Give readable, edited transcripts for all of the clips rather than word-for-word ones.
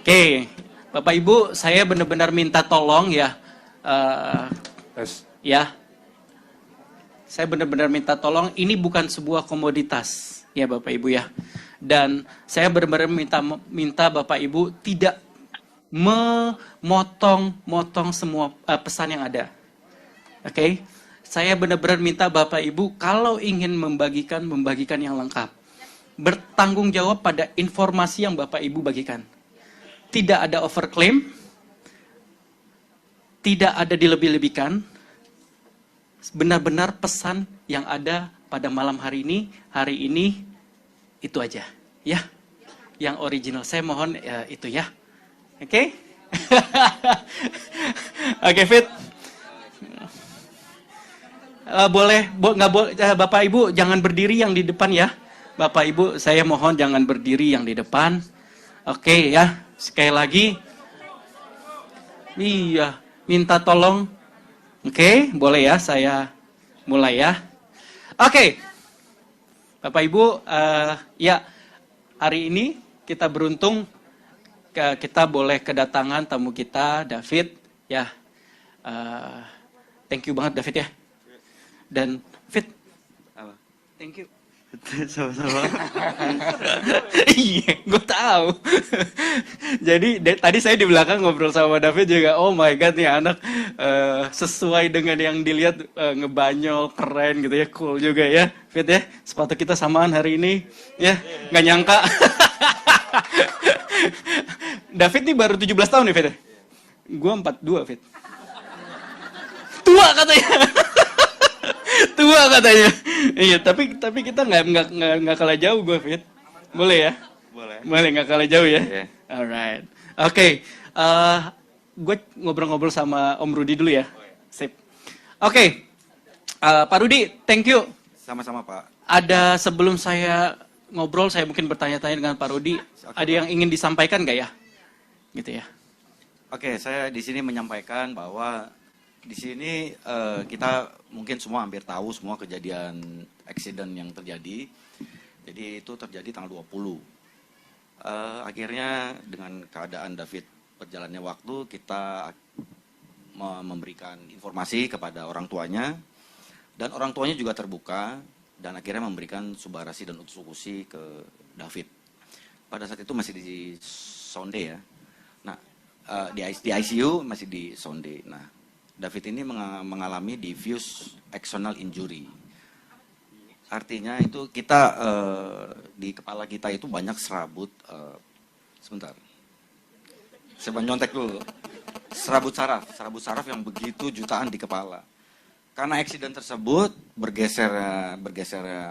Oke, Bapak Ibu, saya benar-benar minta tolong ya. Ya, saya benar-benar minta tolong. Ini bukan sebuah komoditas, ya Bapak Ibu ya. Dan saya benar-benar minta Bapak Ibu tidak memotong-motong semua pesan yang ada. Oke, saya benar-benar minta Bapak Ibu kalau ingin membagikan yang lengkap. Bertanggung jawab pada informasi yang Bapak Ibu bagikan. Tidak ada overclaim, tidak ada dilebih-lebihkan, benar-benar pesan yang ada pada malam hari ini, itu aja, ya. Yang original, saya mohon itu ya, oke? Oke, Fit. Nggak boleh, Bapak Ibu jangan berdiri yang di depan ya. Bapak Ibu, saya mohon jangan berdiri yang di depan. Oke ya. Sekali lagi, iya, minta tolong. Oke, boleh ya, saya mulai ya. Oke, Bapak Ibu, ya, hari ini kita beruntung, kita boleh kedatangan tamu kita, David, ya. Thank you banget, David ya. Dan, Fit, thank you. Sama-sama. Iya, gue tahu. Jadi tadi saya di belakang ngobrol sama David juga. Oh my god, nih anak sesuai dengan yang dilihat, ngebanyol, keren gitu ya, cool juga ya, Fit ya. Sepatu kita samaan hari ini, ya, nggak nyangka. David nih baru 17 tahun nih, Fit ya. Gue 42, Fit. Tua katanya. Tua katanya. Iya, tapi kita nggak kalah jauh gue, Fit. Boleh ya? Boleh nggak kalah jauh ya? Yeah. Alright. Oke. Gue ngobrol-ngobrol sama Om Rudi dulu ya. Sip. Oke. Pak Rudi, thank you. Sama-sama, Pak. Ada sebelum saya ngobrol, saya mungkin bertanya-tanya dengan Pak Rudi. Ada yang ingin disampaikan nggak ya? Gitu ya. Oke, saya di sini menyampaikan bahwa di sini kita mungkin semua hampir tahu semua kejadian accident yang terjadi. Jadi itu terjadi tanggal 20. Akhirnya dengan keadaan David berjalannya waktu, kita memberikan informasi kepada orang tuanya. Dan orang tuanya juga terbuka dan akhirnya memberikan subarasi dan utusukusi ke David. Pada saat itu masih di sonde ya. Nah, di ICU masih di sonde. Nah, David ini mengalami diffuse axonal injury. Artinya itu kita di kepala kita itu banyak serabut. Sebentar, saya nyontek dulu. Serabut saraf yang begitu jutaan di kepala. Karena accident tersebut bergeser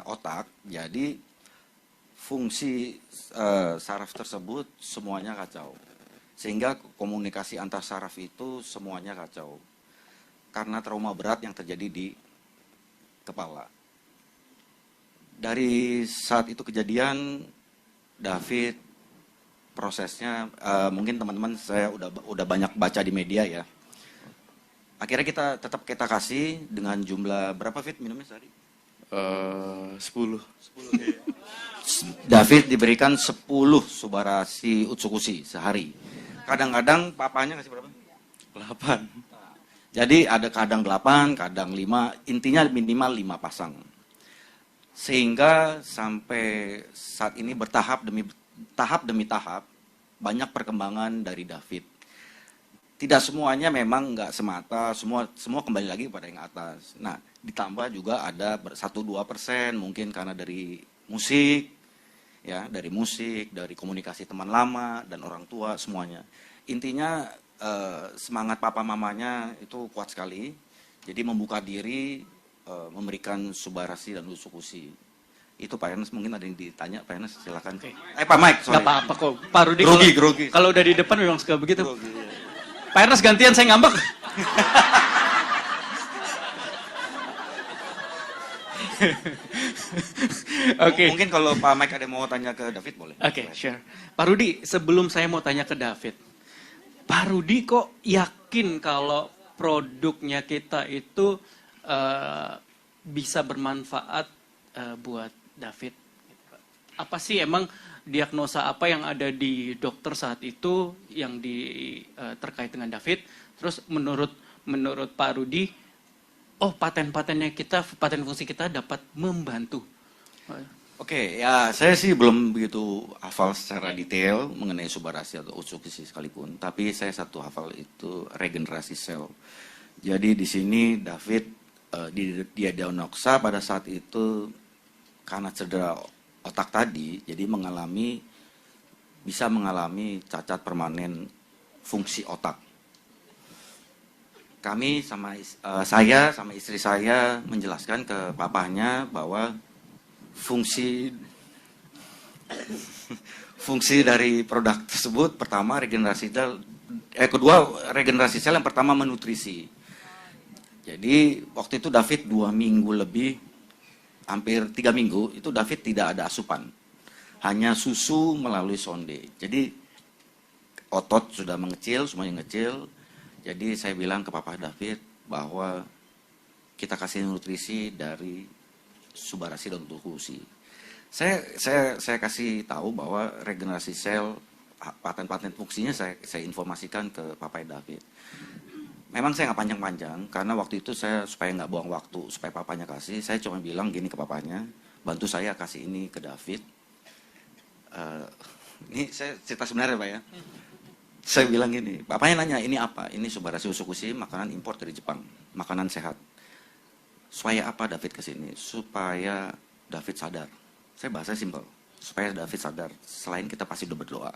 otak, jadi fungsi saraf tersebut semuanya kacau. Sehingga komunikasi antar saraf itu semuanya kacau. Karena trauma berat yang terjadi di kepala. Dari saat itu kejadian, David prosesnya mungkin teman-teman saya udah banyak baca di media ya. Akhirnya kita kasih dengan jumlah berapa Fit minumnya sehari? 10. David diberikan 10 subarasi utsukushi sehari. Kadang-kadang papanya kasih berapa? 8. Jadi ada kadang 8, kadang 5, intinya minimal 5 pasang. Sehingga sampai saat ini bertahap demi tahap banyak perkembangan dari David. Tidak semuanya memang nggak semata, semua kembali lagi kepada yang atas. Nah, ditambah juga ada 1-2% mungkin karena dari musik, ya, dari komunikasi teman lama dan orang tua semuanya. Intinya semangat papa mamanya itu kuat sekali, jadi membuka diri, memberikan subarasi dan usukusi. Itu Pak Ernest mungkin ada yang ditanya, Pak Ernest silakan. Okay. Pak Mike, sorry. Gak apa-apa kok, Pak Rudi. Grogi. Kalau udah di depan memang suka begitu. Grogi. Pak Ernest gantian, saya ngambek. Okay. Mungkin kalau Pak Mike ada mau tanya ke David boleh. Oke, sure. Pak Rudi, sebelum saya mau tanya ke David, Pak Rudi kok yakin kalau produknya kita itu bisa bermanfaat buat David? Apa sih emang diagnosa apa yang ada di dokter saat itu yang terkait dengan David. Terus menurut Pak Rudi, oh paten fungsi kita dapat membantu. Oke, ya saya sih belum begitu hafal secara detail mengenai subarasi atau usukusi sekalipun, tapi saya satu hafal itu regenerasi sel. Jadi di sini David dia diagnosa pada saat itu karena cedera otak tadi, jadi bisa mengalami cacat permanen fungsi otak. Kami saya sama istri saya menjelaskan ke papahnya bahwa fungsi dari produk tersebut pertama kedua regenerasi sel, yang pertama menutrisi. Jadi waktu itu David 2 minggu lebih, hampir 3 minggu itu David tidak ada asupan, hanya susu melalui sonde. Jadi otot sudah mengecil, semuanya ngecil. Jadi saya bilang ke papa David bahwa kita kasih nutrisi dari subarasi dan usukusi. Saya kasih tahu bahwa regenerasi sel, paten fungsinya saya informasikan ke Papa David. Memang saya nggak panjang-panjang karena waktu itu saya supaya nggak buang waktu, supaya papanya kasih, saya cuma bilang gini ke papanya, bantu saya kasih ini ke David. Ini saya cerita sebenarnya Pak ya. Saya bilang gini, papanya nanya ini apa? Ini subarasi usukusi, makanan impor dari Jepang, makanan sehat. Supaya apa David kesini? Supaya David sadar. Saya bahasa simpel. Supaya David sadar. Selain kita pasti udah berdoa.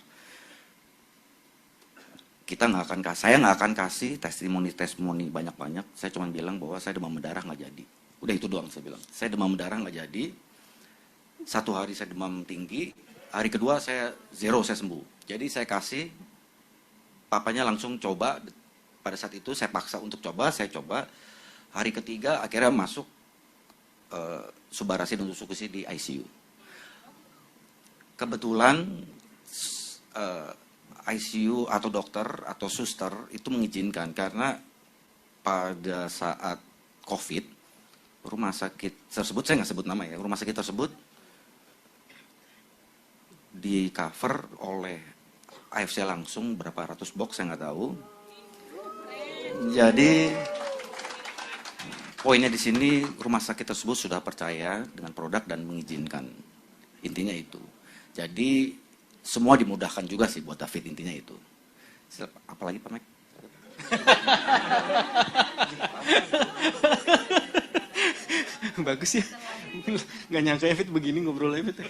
Saya nggak akan kasih testimoni banyak-banyak. Saya cuma bilang bahwa saya demam berdarah nggak jadi. Udah itu doang saya bilang. Saya demam berdarah nggak jadi. 1 hari saya demam tinggi. Hari kedua saya sembuh. Jadi saya kasih. Papanya langsung coba. Pada saat itu saya paksa untuk coba. Saya coba. Hari ketiga akhirnya masuk subarasi dan usukusi di ICU. Kebetulan ICU atau dokter atau suster itu mengizinkan karena pada saat COVID rumah sakit tersebut, saya nggak sebut nama ya, rumah sakit tersebut di cover oleh AFC langsung berapa ratus box saya nggak tahu. Jadi poinnya di sini rumah sakit tersebut sudah percaya dengan produk dan mengizinkan. Intinya itu. Jadi semua dimudahkan juga sih buat David, intinya itu. Apalagi Pak Mek? Bagus ya. Nggak nyangka David begini ngobrol David.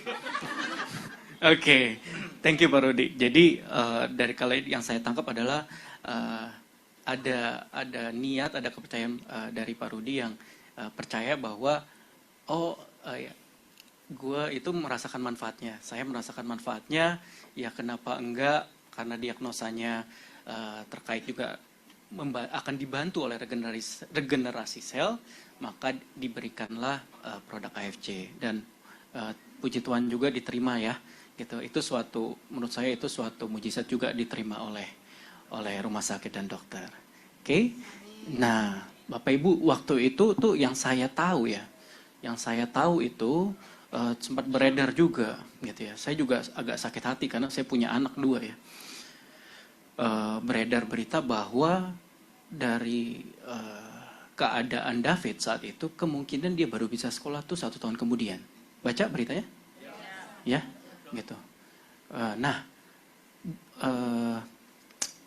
Oke, thank you Pak Rudi. Jadi dari kalau yang saya tangkap adalah ada niat, ada kepercayaan dari Pak Rudi yang percaya bahwa gue itu merasakan manfaatnya. Saya merasakan manfaatnya, ya kenapa enggak, karena diagnosanya terkait juga akan dibantu oleh regenerasi sel, maka diberikanlah produk AFC. Dan puji Tuhan juga diterima ya. Gitu. Itu menurut saya itu suatu mujizat juga diterima oleh rumah sakit dan dokter. Oke? Nah, Bapak Ibu, waktu itu tuh yang saya tahu itu sempat beredar juga gitu ya. Saya juga agak sakit hati karena saya punya anak 2 ya. Beredar berita bahwa dari keadaan David saat itu kemungkinan dia baru bisa sekolah tuh 1 tahun kemudian. Baca beritanya? Ya, gitu.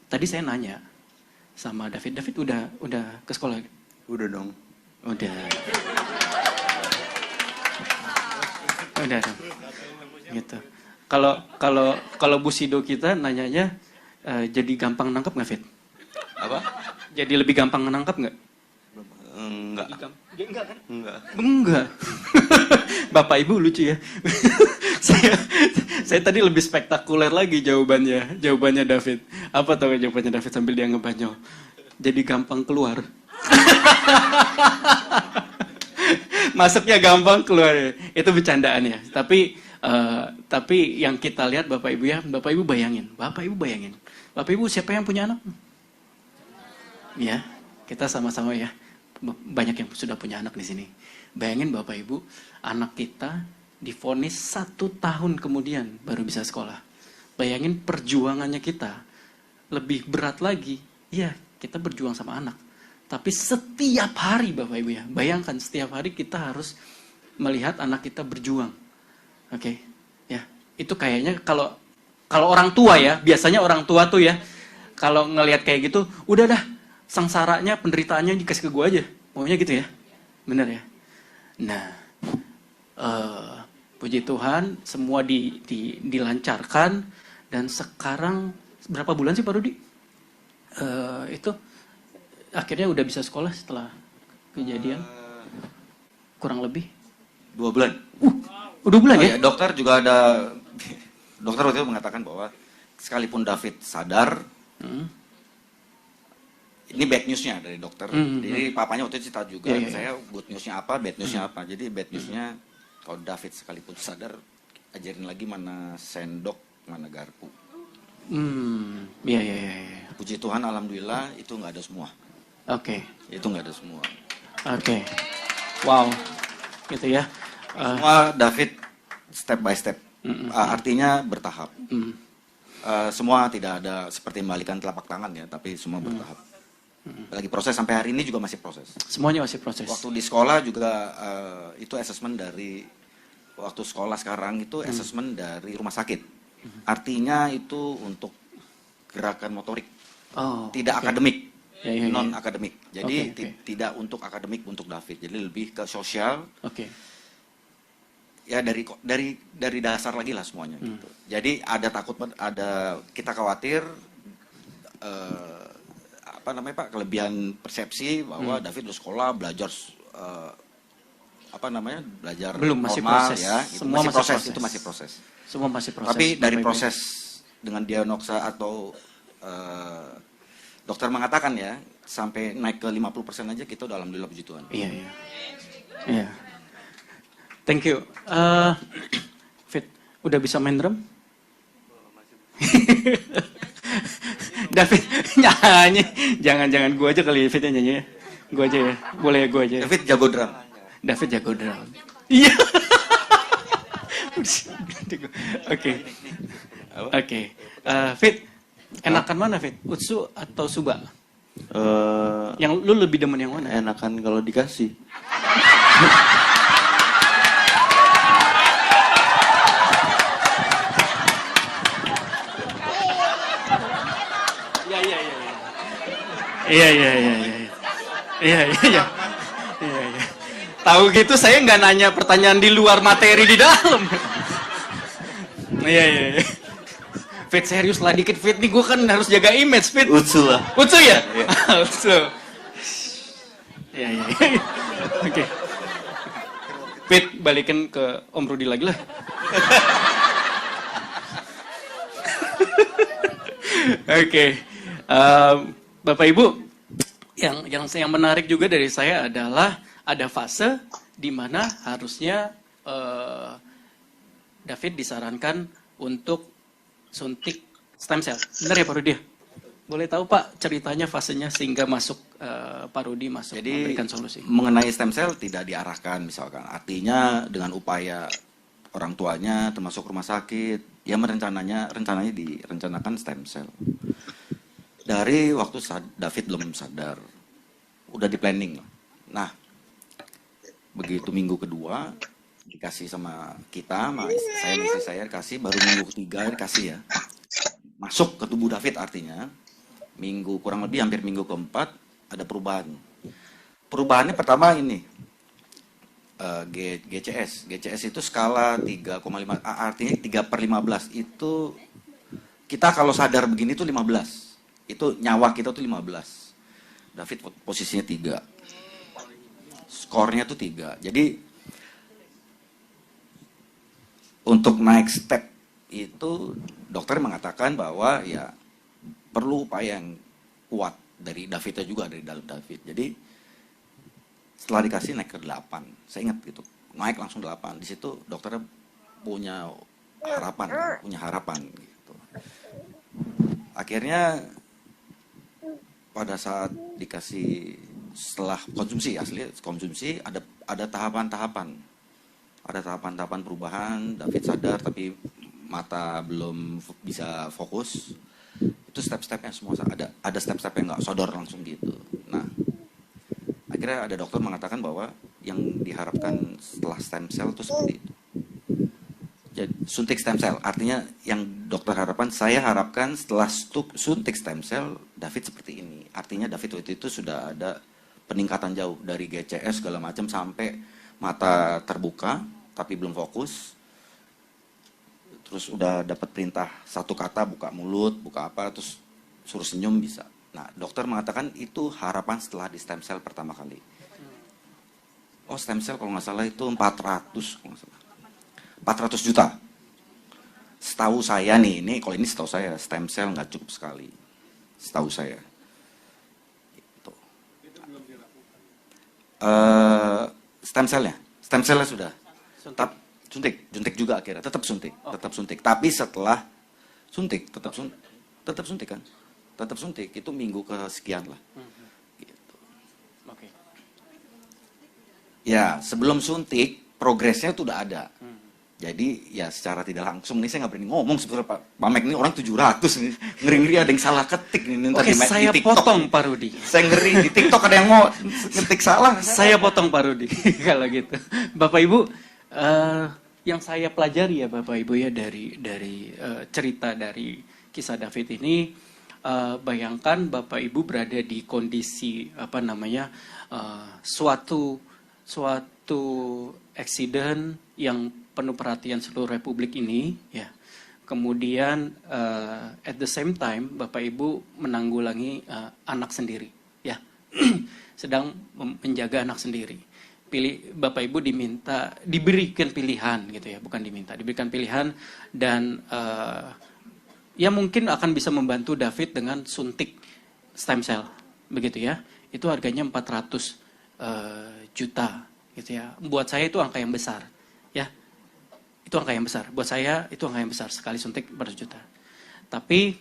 Tadi saya nanya sama David udah ke sekolah? Udah dong. Udah dong. Gitu. Kalau Bu Sido kita nanyanya jadi gampang nangkep nggak, Fit? Apa? Jadi lebih gampang nangkep nggak? Enggak. Enggak kan? Enggak. Bapak Ibu lucu ya. saya tadi lebih spektakuler lagi jawabannya David. Apa tahu jawabannya David sambil dia ngebanyol? Jadi gampang keluar. Masuknya gampang, keluar. Itu bercandaan ya. Tapi yang kita lihat Bapak Ibu bayangin. Bapak Ibu siapa yang punya anak? Ya, kita sama-sama ya. Banyak yang sudah punya anak di sini. Bayangin Bapak Ibu, anak kita divonis 1 tahun kemudian baru bisa sekolah. Bayangin perjuangannya kita lebih berat lagi. Iya, kita berjuang sama anak. Tapi setiap hari Bapak Ibu ya, bayangkan setiap hari kita harus melihat anak kita berjuang. Oke, ya itu kayaknya kalau orang tua ya, biasanya orang tua tuh ya, kalau ngelihat kayak gitu, udah dah sengsaranya, penderitaannya dikasih ke gue aja, maunya gitu ya, bener ya. Nah, puji Tuhan semua dilancarkan dan sekarang berapa bulan sih Pak Rudi? Itu akhirnya udah bisa sekolah setelah kejadian, kurang lebih 2 bulan. udah bulan Oh, ya? ya, dokter juga ada, dokter waktu itu mengatakan bahwa sekalipun David sadar, ini bad newsnya dari dokter. Jadi papanya waktu itu cerita juga, saya good newsnya apa, bad newsnya apa. Jadi bad newsnya kalau David sekalipun sadar, ajarin lagi mana sendok, mana garpu. Iya. Puji Tuhan, alhamdulillah itu nggak ada semua. Oke. Itu nggak ada semua. Oke. Wow. Gitu ya. Semua David step by step. Artinya bertahap. Semua tidak ada seperti membalikan telapak tangan ya, tapi semua bertahap. Lagi proses sampai hari ini juga masih proses. Semuanya masih proses. Waktu di sekolah juga itu assessment dari waktu sekolah sekarang itu assessment dari rumah sakit. Artinya itu untuk gerakan motorik, tidak akademik, non akademik. Jadi tidak untuk akademik untuk David. Jadi lebih ke sosial. Ya dari dasar lagi lah semuanya gitu. Jadi ada takut, ada kita khawatir apa namanya Pak, kelebihan persepsi bahwa David udah sekolah belajar apa namanya, belajar belum, masih normal, proses ya gitu. Semua masih masih proses, itu masih proses. Semua masih proses. Tapi dari proses dengan diagnosa atau dokter mengatakan ya sampai naik ke 50% aja kita udah alhamdulillah, puji Tuhan. Iya. Thank you. Fit, udah bisa main drum? David nyanyi, jangan gue aja kali Fit yang nyanyi. Gue aja ya, boleh ya gue aja. David jago drum. David jago drum. Iya. Oke. Fit, enakan mana Fit? Utsu atau Suba? Yang lu lebih demen yang mana? Enakan kalau dikasih. Iya. Tahu gitu saya nggak nanya pertanyaan di luar materi di dalam. Iya. Fit, serius lah dikit Fit, nih gue kan harus jaga image Fit. Utsu lah. Utsu ya? Utsu. Iya. Oke. Fit, balikin ke Om Rudi lagi lah. Oke. Bapak Ibu, yang menarik juga dari saya adalah ada fase di mana harusnya David disarankan untuk suntik stem cell. Benar ya Pak Rudi? Boleh tahu Pak ceritanya fasenya sehingga masuk Pak Rudi masuk memberikan solusi? Mengenai stem cell tidak diarahkan misalkan. Artinya dengan upaya orang tuanya termasuk rumah sakit, ya rencananya direncanakan stem cell. Dari waktu David belum sadar, udah di planning. Nah, begitu minggu kedua dikasih sama kita, sama istri saya dikasih, baru minggu ketiga dikasih ya, masuk ke tubuh David. Artinya minggu kurang lebih hampir minggu keempat ada perubahan. Perubahannya pertama ini GCS itu skala 3,5, artinya 3/15 itu kita kalau sadar begini tuh 15. Itu nyawa kita tuh 15. David posisinya 3. Skornya tuh 3. Jadi untuk naik step itu dokter mengatakan bahwa ya perlu upaya yang kuat dari Davidnya juga, dari dalam David. Jadi setelah dikasih naik ke 8. Saya ingat gitu. Naik langsung 8. Di situ dokternya punya harapan gitu. Akhirnya pada saat dikasih setelah konsumsi, asli konsumsi ada tahapan-tahapan. ada tahapan-tahapan perubahan. David sadar tapi mata belum bisa fokus. Itu step-stepnya semua ada step-step yang nggak sodor langsung gitu. Nah, akhirnya ada dokter mengatakan bahwa yang diharapkan setelah stem cell itu seperti itu. Jadi, suntik stem cell, artinya yang dokter harapkan, saya harapkan setelah suntik stem cell, David seperti ini. Artinya David waktu itu sudah ada peningkatan jauh dari GCS segala macam sampai mata terbuka tapi belum fokus. Terus udah dapat perintah satu kata, buka mulut, buka apa, terus suruh senyum bisa. Nah, dokter mengatakan itu harapan setelah di stem cell pertama kali. Oh, stem cell kalau nggak salah itu 400, kalau nggak salah. 400 juta. Setahu saya nih, kalau ini setahu saya, stem cell nggak cukup sekali. Setahu saya. Gitu. Stem cellnya sudah. Suntik juga akhirnya, tetap suntik. Tapi setelah suntik, tetap suntik kan? Tetap suntik, itu minggu kesekian lah. Gitu. Oke. Ya, sebelum suntik, progresnya itu udah ada. Jadi ya secara tidak langsung nih saya nggak berani ngomong sebetulnya Pak Mamek ini orang 700 nih, ngeri-ngeri ada yang salah ketik nih. Oke, saya di TikTok. potong Pak Rudi. Saya ngeri di TikTok ada yang mau ngetik salah. Saya potong Pak Rudi kalau gitu. Bapak Ibu, yang saya pelajari ya Bapak Ibu ya dari cerita dari kisah David ini, bayangkan Bapak Ibu berada di kondisi suatu accident yang penuh perhatian seluruh Republik ini, ya. Kemudian at the same time Bapak Ibu menanggulangi anak sendiri, ya, sedang menjaga anak sendiri. Bapak Ibu diberikan pilihan, gitu ya, diberikan pilihan dan ya mungkin akan bisa membantu David dengan suntik stem cell, begitu ya. Itu harganya 400 juta, gitu ya. Buat saya itu angka yang besar, ya. Itu angka yang besar. Buat saya itu angka yang besar, sekali suntik 400 juta. Tapi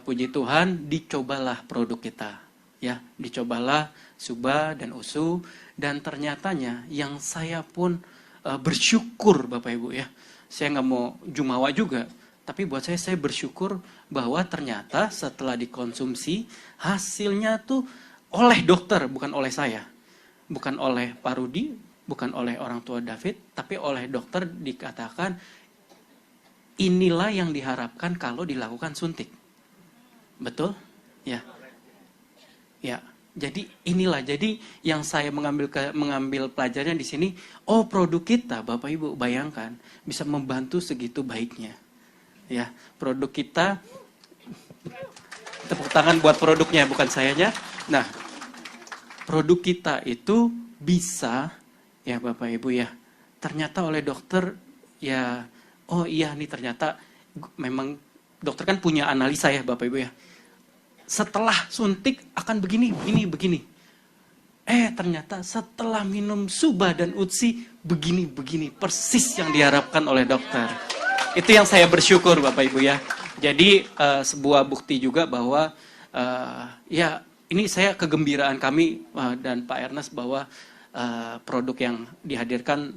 puji Tuhan dicobalah produk kita, ya, dicobalah Suba dan Usu, dan ternyatanya yang saya pun bersyukur Bapak Ibu ya. Saya nggak mau jumawa juga, tapi buat saya bersyukur bahwa ternyata setelah dikonsumsi hasilnya tuh oleh dokter, bukan oleh saya. Bukan oleh Pak Rudi, bukan oleh orang tua David, tapi oleh dokter dikatakan inilah yang diharapkan kalau dilakukan suntik. Betul? Ya. Ya. Jadi inilah, jadi yang saya mengambil pelajarannya di sini, oh produk kita Bapak Ibu bayangkan bisa membantu segitu baiknya. Ya, produk kita, tepuk tangan buat produknya bukan sayanya. Nah, produk kita itu bisa, ya Bapak Ibu ya, ternyata oleh dokter ya, oh iya nih ternyata memang dokter kan punya analisa ya Bapak Ibu ya. Setelah suntik akan begini. Ternyata setelah minum Suba dan Utsi begini persis yang diharapkan oleh dokter. Itu yang saya bersyukur Bapak Ibu ya. Jadi sebuah bukti juga bahwa ya ini saya kegembiraan kami dan Pak Ernest bahwa produk yang dihadirkan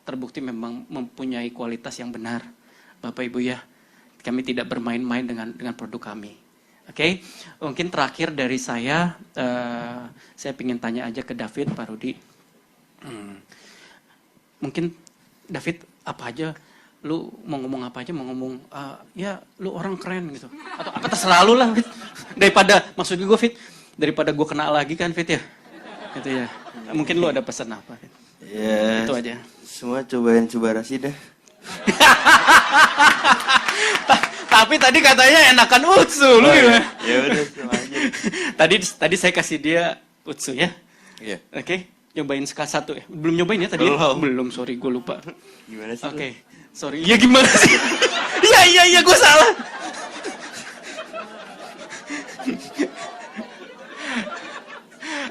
terbukti memang mempunyai kualitas yang benar, Bapak Ibu ya. Kami tidak bermain-main dengan produk kami. Oke, mungkin terakhir dari saya ingin tanya aja ke David, Pak Rudi. Mungkin David apa aja, lu mau ngomong apa aja, mau ngomong ya lu orang keren gitu, atau apa terserah lu lah, Fit. Daripada maksudnya gue Fit, daripada gue kena lagi kan Fit ya, gitu ya. Mungkin lu ada pesan apa? Fit? Ya, itu aja. Semua cobain Suba Rashid dah. Tapi tadi katanya enakan Utsu, lu gimana? Ya udah, sama aja. Tadi saya kasih dia Utsu ya. Iya. Oke, nyobain satu ya. Belum nyobain ya tadi? Belum, sorry gue lupa. Gimana sih? Oke, sorry. Ya gimana sih? Iya, gue salah.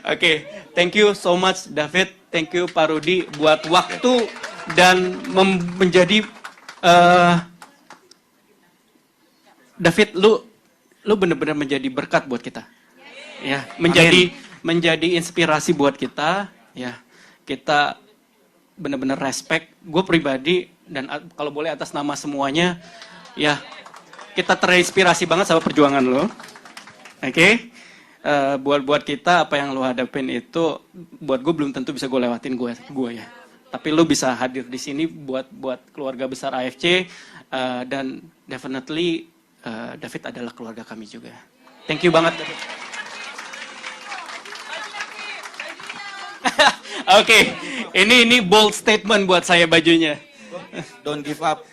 Oke, thank you so much David, thank you Pak Rudi buat waktu dan menjadi David, lu benar-benar menjadi berkat buat kita, ya, menjadi inspirasi buat kita, ya, kita bener-bener respect. Gue pribadi dan kalau boleh atas nama semuanya, ya kita terinspirasi banget sama perjuangan lo. Oke? Buat kita apa yang lo hadapin itu, buat gue belum tentu bisa gue lewatin gue ya. Tapi lo bisa hadir di sini buat keluarga besar AFC, dan definitely David adalah keluarga kami juga. Thank you banget, David. Oke, ini bold statement buat saya bajunya. Don't give up.